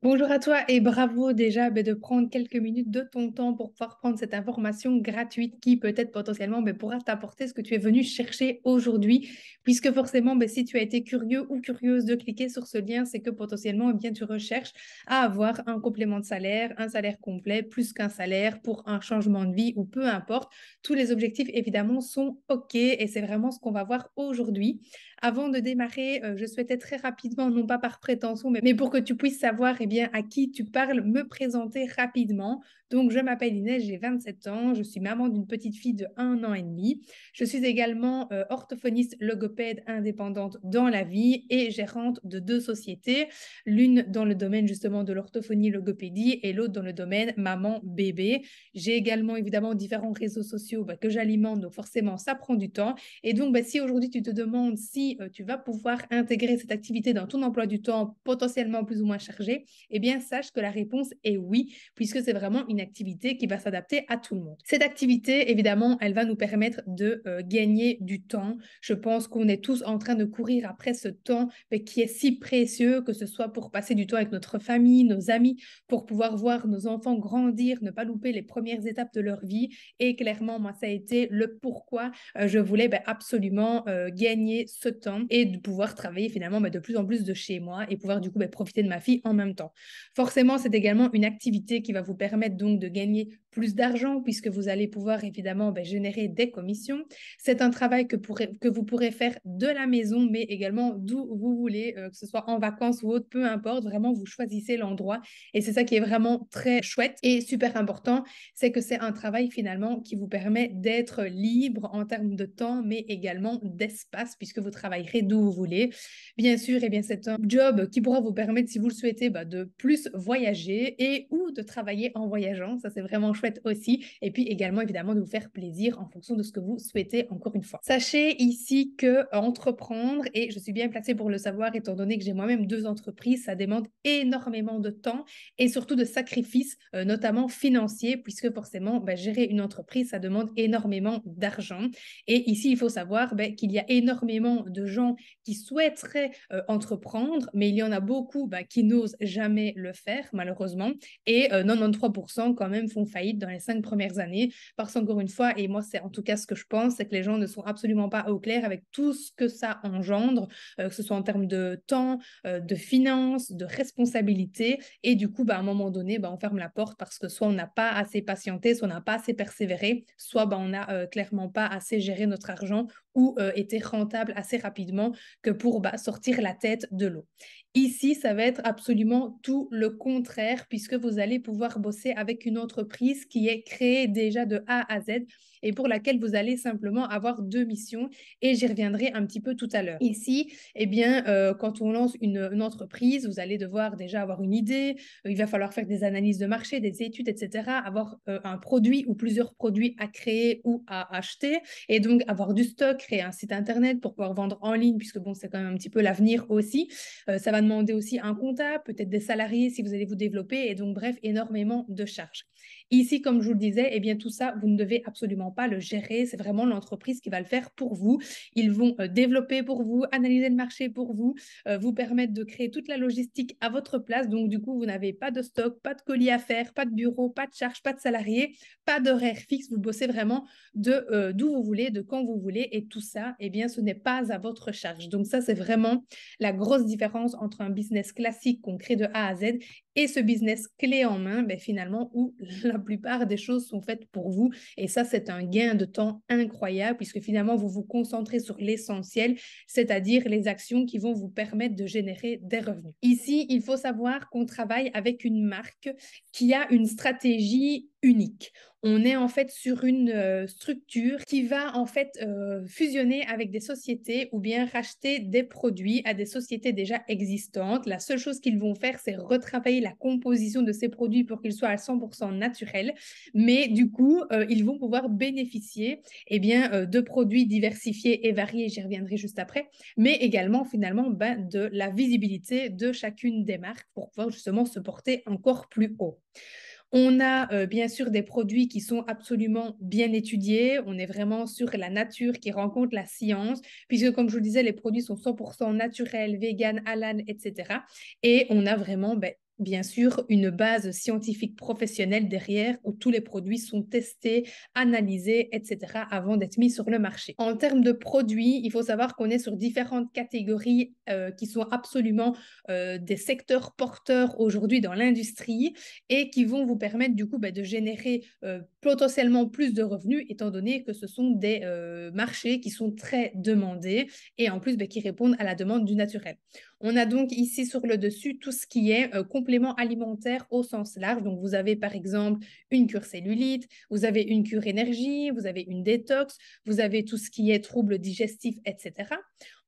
Bonjour à toi et bravo déjà de prendre quelques minutes de ton temps pour pouvoir prendre cette information gratuite qui peut-être potentiellement pourra t'apporter ce que tu es venu chercher aujourd'hui, puisque forcément si tu as été curieux ou curieuse de cliquer sur ce lien, c'est que potentiellement tu recherches à avoir un complément de salaire, un salaire complet, plus qu'un salaire pour un changement de vie ou peu importe. Tous les objectifs évidemment sont OK et c'est vraiment ce qu'on va voir aujourd'hui. Avant de démarrer, je souhaitais très rapidement, non pas par prétention, mais pour que tu puisses savoir à qui tu parles, me présenter rapidement. Donc, je m'appelle Inès, j'ai 27 ans, je suis maman d'une petite fille de 1 an et demi. Je suis également orthophoniste logopède indépendante dans la vie et gérante de deux sociétés, l'une dans le domaine justement de l'orthophonie logopédie et l'autre dans le domaine maman-bébé. J'ai également évidemment différents réseaux sociaux que j'alimente, donc forcément ça prend du temps. Et donc, si aujourd'hui tu te demandes si tu vas pouvoir intégrer cette activité dans ton emploi du temps potentiellement plus ou moins chargé, eh bien, sache que la réponse est oui, puisque c'est vraiment une activité qui va s'adapter à tout le monde. Cette activité, évidemment, elle va nous permettre de gagner du temps. Je pense qu'on est tous en train de courir après ce temps qui est si précieux, que ce soit pour passer du temps avec notre famille, nos amis, pour pouvoir voir nos enfants grandir, ne pas louper les premières étapes de leur vie. Et clairement, moi, ça a été le pourquoi je voulais absolument gagner ce temps et de pouvoir travailler finalement de plus en plus de chez moi et pouvoir du coup profiter de ma fille en même temps. Forcément, c'est également une activité qui va vous permettre donc de gagner plus d'argent puisque vous allez pouvoir évidemment générer des commissions. C'est un travail que vous pourrez faire de la maison, mais également d'où vous voulez, que ce soit en vacances ou autre, peu importe, vraiment vous choisissez l'endroit et c'est ça qui est vraiment très chouette et super important, c'est que c'est un travail finalement qui vous permet d'être libre en termes de temps, mais également d'espace puisque vous travaillerez d'où vous voulez. Bien sûr, c'est un job qui pourra vous permettre, si vous le souhaitez, de plus voyager et ou de travailler en voyageant. Ça, c'est vraiment chouette aussi. Et puis également, évidemment, de vous faire plaisir en fonction de ce que vous souhaitez, encore une fois. Sachez ici que entreprendre, et je suis bien placée pour le savoir, étant donné que j'ai moi-même deux entreprises, ça demande énormément de temps et surtout de sacrifices, notamment financiers, puisque forcément, gérer une entreprise, ça demande énormément d'argent. Et ici, il faut savoir qu'il y a énormément de gens qui souhaiteraient entreprendre, mais il y en a beaucoup qui n'osent jamais le faire, malheureusement. Et 93% quand même font faillite dans les 5 premières années, parce qu'encore une fois, et moi, c'est en tout cas ce que je pense, c'est que les gens ne sont absolument pas au clair avec tout ce que ça engendre, que ce soit en termes de temps, de finances, de responsabilité. Et du coup, à un moment donné, on ferme la porte parce que soit on n'a pas assez patienté, soit on n'a pas assez persévéré, soit on n'a clairement pas assez géré notre argent ou été rentable assez rapidement que pour sortir la tête de l'eau. Ici, ça va être absolument tout le contraire puisque vous allez pouvoir bosser avec une entreprise qui est créée déjà de A à Z et pour laquelle vous allez simplement avoir deux missions et j'y reviendrai un petit peu tout à l'heure. Ici, quand on lance une entreprise, vous allez devoir déjà avoir une idée, il va falloir faire des analyses de marché, des études, etc., avoir un produit ou plusieurs produits à créer ou à acheter et donc avoir du stock, créer un site internet pour pouvoir vendre en ligne puisque c'est quand même un petit peu l'avenir aussi. Ça va demander aussi un comptable, peut-être des salariés si vous allez vous développer et donc bref, énormément de charges. Ici, comme je vous le disais, tout ça, vous ne devez absolument pas le gérer. C'est vraiment l'entreprise qui va le faire pour vous. Ils vont développer pour vous, analyser le marché pour vous, vous permettre de créer toute la logistique à votre place. Donc, du coup, vous n'avez pas de stock, pas de colis à faire, pas de bureau, pas de charges, pas de salariés, pas d'horaire fixe. Vous bossez vraiment d'où vous voulez, de quand vous voulez. Et tout ça, ce n'est pas à votre charge. Donc, ça, c'est vraiment la grosse différence entre un business classique qu'on crée de A à Z et ce business clé en main, finalement, où la plupart des choses sont faites pour vous. Et ça, c'est un gain de temps incroyable puisque finalement, vous vous concentrez sur l'essentiel, c'est-à-dire les actions qui vont vous permettre de générer des revenus. Ici, il faut savoir qu'on travaille avec une marque qui a une stratégie unique. On est en fait sur une structure qui va en fait fusionner avec des sociétés ou bien racheter des produits à des sociétés déjà existantes. La seule chose qu'ils vont faire, c'est retravailler la composition de ces produits pour qu'ils soient à 100% naturels. Mais du coup, ils vont pouvoir bénéficier de produits diversifiés et variés, j'y reviendrai juste après, mais également finalement de la visibilité de chacune des marques pour pouvoir justement se porter encore plus haut. On a bien sûr des produits qui sont absolument bien étudiés. On est vraiment sur la nature qui rencontre la science, puisque comme je vous le disais, les produits sont 100% naturels, vegan, halal, etc. Et on a vraiment bien sûr une base scientifique professionnelle derrière où tous les produits sont testés, analysés, etc. avant d'être mis sur le marché. En termes de produits, il faut savoir qu'on est sur différentes catégories qui sont absolument des secteurs porteurs aujourd'hui dans l'industrie et qui vont vous permettre du coup de générer potentiellement plus de revenus étant donné que ce sont des marchés qui sont très demandés et en plus qui répondent à la demande du naturel. On a donc ici sur le dessus tout ce qui est complément alimentaire au sens large. Donc vous avez par exemple une cure cellulite, vous avez une cure énergie, vous avez une détox, vous avez tout ce qui est troubles digestifs, etc.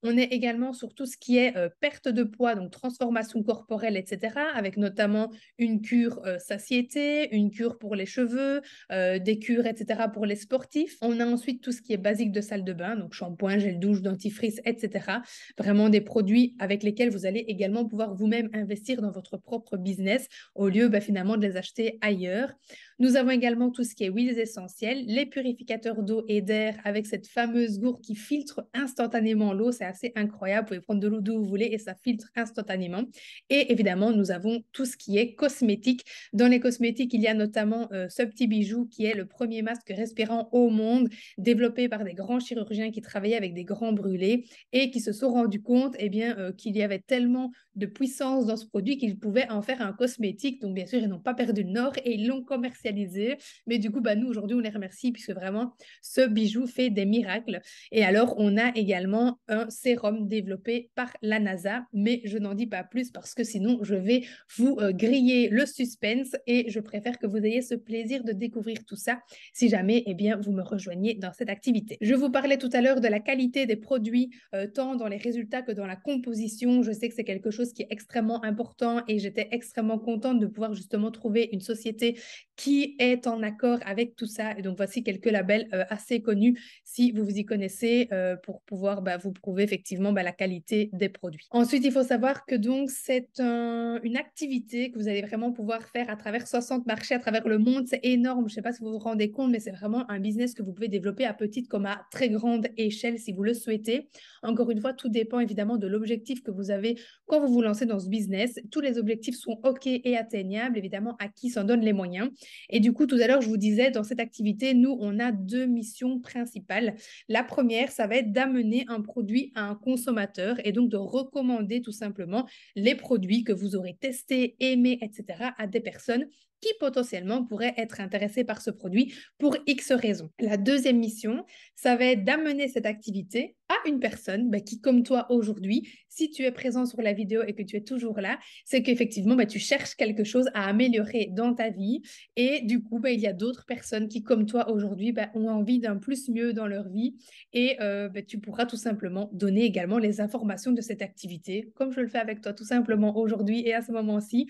On est également sur tout ce qui est perte de poids, donc transformation corporelle, etc., avec notamment une cure satiété, une cure pour les cheveux, des cures, etc., pour les sportifs. On a ensuite tout ce qui est basique de salle de bain, donc shampoing, gel douche, dentifrice, etc. Vraiment des produits avec lesquels vous allez également pouvoir vous-même investir dans votre propre business au lieu finalement de les acheter ailleurs. Nous avons également tout ce qui est huiles essentielles, les purificateurs d'eau et d'air avec cette fameuse gourde qui filtre instantanément l'eau. C'est assez incroyable. Vous pouvez prendre de l'eau d'où vous voulez et ça filtre instantanément. Et évidemment, nous avons tout ce qui est cosmétique. Dans les cosmétiques, il y a notamment ce petit bijou qui est le premier masque respirant au monde, développé par des grands chirurgiens qui travaillaient avec des grands brûlés et qui se sont rendus compte qu'il y avait tellement de puissance dans ce produit qu'ils pouvaient en faire un cosmétique. Donc, bien sûr, ils n'ont pas perdu le nord et ils l'ont commercialisé. Mais du coup, nous, aujourd'hui, on les remercie puisque vraiment, ce bijou fait des miracles. Et alors, on a également un sérum développé par la NASA, mais je n'en dis pas plus parce que sinon, je vais vous griller le suspense et je préfère que vous ayez ce plaisir de découvrir tout ça si jamais, vous me rejoignez dans cette activité. Je vous parlais tout à l'heure de la qualité des produits, tant dans les résultats que dans la composition. Je sais que c'est quelque chose qui est extrêmement important et j'étais extrêmement contente de pouvoir justement trouver une société qui est en accord avec tout ça. Et donc, voici quelques labels assez connus si vous vous y connaissez pour pouvoir vous prouver effectivement la qualité des produits. Ensuite, il faut savoir que donc c'est une activité que vous allez vraiment pouvoir faire à travers 60 marchés à travers le monde. C'est énorme. Je ne sais pas si vous vous rendez compte, mais c'est vraiment un business que vous pouvez développer à petite comme à très grande échelle si vous le souhaitez. Encore une fois, tout dépend évidemment de l'objectif que vous avez quand vous vous lancez dans ce business. Tous les objectifs sont OK et atteignables, évidemment, à qui s'en donne les moyens. Et du coup, tout à l'heure, je vous disais, dans cette activité, nous, on a deux missions principales. La première, ça va être d'amener un produit à un consommateur et donc de recommander tout simplement les produits que vous aurez testés, aimés, etc. à des personnes qui potentiellement pourraient être intéressés par ce produit pour X raisons. La deuxième mission, ça va être d'amener cette activité à une personne qui, comme toi aujourd'hui, si tu es présent sur la vidéo et que tu es toujours là, c'est qu'effectivement, tu cherches quelque chose à améliorer dans ta vie et du coup, il y a d'autres personnes qui, comme toi aujourd'hui, ont envie d'un plus mieux dans leur vie et tu pourras tout simplement donner également les informations de cette activité, comme je le fais avec toi tout simplement aujourd'hui et à ce moment-ci,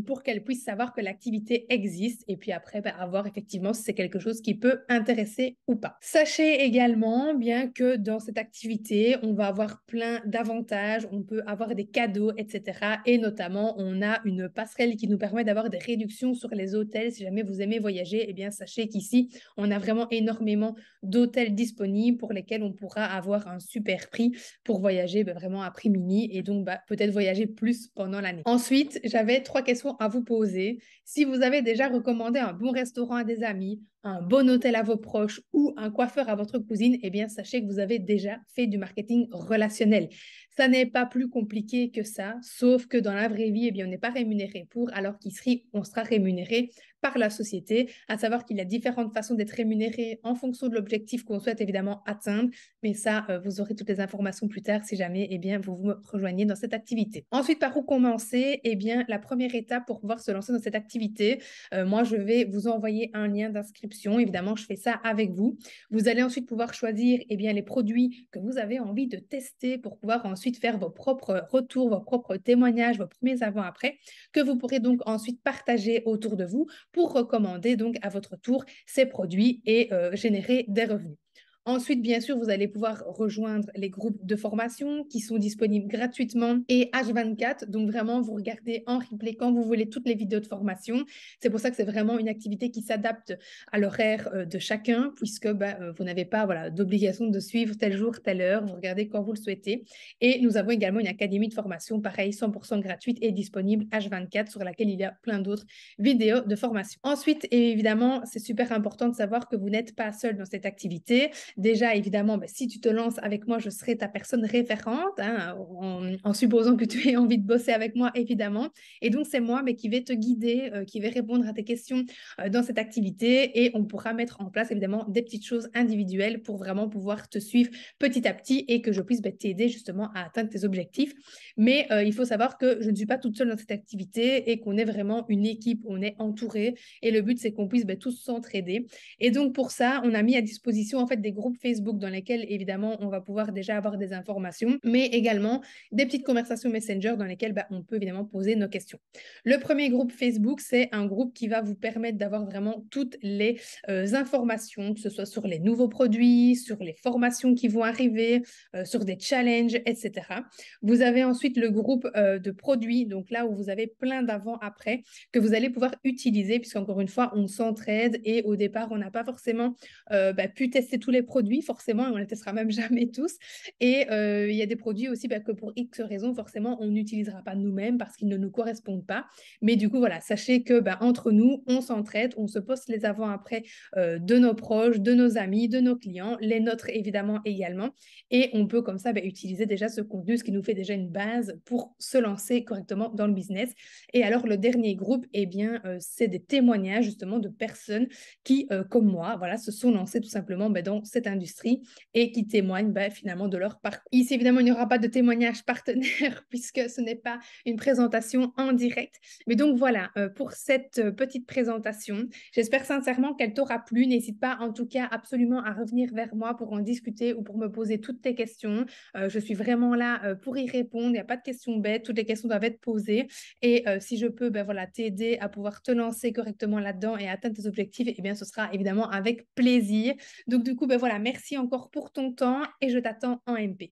pour qu'elle puisse savoir que l'activité existe et puis après, à voir effectivement si c'est quelque chose qui peut intéresser ou pas. Sachez également bien que dans cette activité, on va avoir plein d'avantages, on peut avoir des cadeaux, etc. Et notamment, on a une passerelle qui nous permet d'avoir des réductions sur les hôtels. Si jamais vous aimez voyager, sachez qu'ici, on a vraiment énormément d'hôtels disponibles pour lesquels on pourra avoir un super prix pour voyager vraiment à prix mini et donc peut-être voyager plus pendant l'année. Ensuite, j'avais 3 questions à vous poser. Si vous avez déjà recommandé un bon restaurant à des amis, un bon hôtel à vos proches ou un coiffeur à votre cousine, sachez que vous avez déjà fait du marketing relationnel. Ça n'est pas plus compliqué que ça, sauf que dans la vraie vie, on n'est pas rémunéré pour, alors qu'ici, on sera rémunéré par la société, à savoir qu'il y a différentes façons d'être rémunéré en fonction de l'objectif qu'on souhaite évidemment atteindre, mais ça, vous aurez toutes les informations plus tard si jamais vous vous rejoignez dans cette activité. Ensuite, par où commencer? La première étape pour pouvoir se lancer dans cette activité, moi, je vais vous envoyer un lien d'inscription. Évidemment, je fais ça avec vous. Vous allez ensuite pouvoir choisir les produits que vous avez envie de tester pour pouvoir ensuite faire vos propres retours, vos propres témoignages, vos premiers avant-après, que vous pourrez donc ensuite partager autour de vous pour recommander donc à votre tour ces produits et générer des revenus. Ensuite, bien sûr, vous allez pouvoir rejoindre les groupes de formation qui sont disponibles gratuitement et H24. Donc, vraiment, vous regardez en replay quand vous voulez toutes les vidéos de formation. C'est pour ça que c'est vraiment une activité qui s'adapte à l'horaire de chacun, puisque vous n'avez pas voilà, d'obligation de suivre tel jour, telle heure. Vous regardez quand vous le souhaitez. Et nous avons également une académie de formation, pareil, 100% gratuite et disponible H24, sur laquelle il y a plein d'autres vidéos de formation. Ensuite, évidemment, c'est super important de savoir que vous n'êtes pas seul dans cette activité. Déjà, évidemment, si tu te lances avec moi, je serai ta personne référente, hein, en supposant que tu aies envie de bosser avec moi, évidemment. Et donc, c'est moi qui vais te guider, qui vais répondre à tes questions dans cette activité. Et on pourra mettre en place, évidemment, des petites choses individuelles pour vraiment pouvoir te suivre petit à petit et que je puisse t'aider justement à atteindre tes objectifs. Mais il faut savoir que je ne suis pas toute seule dans cette activité et qu'on est vraiment une équipe, on est entouré. Et le but, c'est qu'on puisse tous s'entraider. Et donc, pour ça, on a mis à disposition en fait des groupes Facebook dans lesquels, évidemment, on va pouvoir déjà avoir des informations, mais également des petites conversations Messenger dans lesquelles on peut évidemment poser nos questions. Le premier groupe Facebook, c'est un groupe qui va vous permettre d'avoir vraiment toutes les informations, que ce soit sur les nouveaux produits, sur les formations qui vont arriver, sur des challenges, etc. Vous avez ensuite le groupe de produits, donc là où vous avez plein d'avant-après que vous allez pouvoir utiliser, puisqu'encore une fois, on s'entraide et au départ, on n'a pas forcément pu tester tous les produits, forcément, et on ne les testera même jamais tous. Et il y a des produits aussi que pour X raisons, forcément, on n'utilisera pas nous-mêmes parce qu'ils ne nous correspondent pas. Mais du coup, voilà, sachez que entre nous, on s'entraide, on se poste les avant-après de nos proches, de nos amis, de nos clients, les nôtres évidemment également. Et on peut comme ça utiliser déjà ce contenu, ce qui nous fait déjà une base pour se lancer correctement dans le business. Et alors, le dernier groupe, c'est des témoignages justement de personnes qui, comme moi, voilà, se sont lancées tout simplement dans cette industrie et qui témoignent finalement de leur parcours. Ici, évidemment, il n'y aura pas de témoignage partenaire puisque ce n'est pas une présentation en direct. Mais donc voilà, pour cette petite présentation, j'espère sincèrement qu'elle t'aura plu. N'hésite pas en tout cas absolument à revenir vers moi pour en discuter ou pour me poser toutes tes questions. Je suis vraiment là pour y répondre. Il n'y a pas de questions bêtes. Toutes les questions doivent être posées. Et si je peux voilà, t'aider à pouvoir te lancer correctement là-dedans et atteindre tes objectifs, ce sera évidemment avec plaisir. Donc du coup, voilà, merci encore pour ton temps et je t'attends en MP.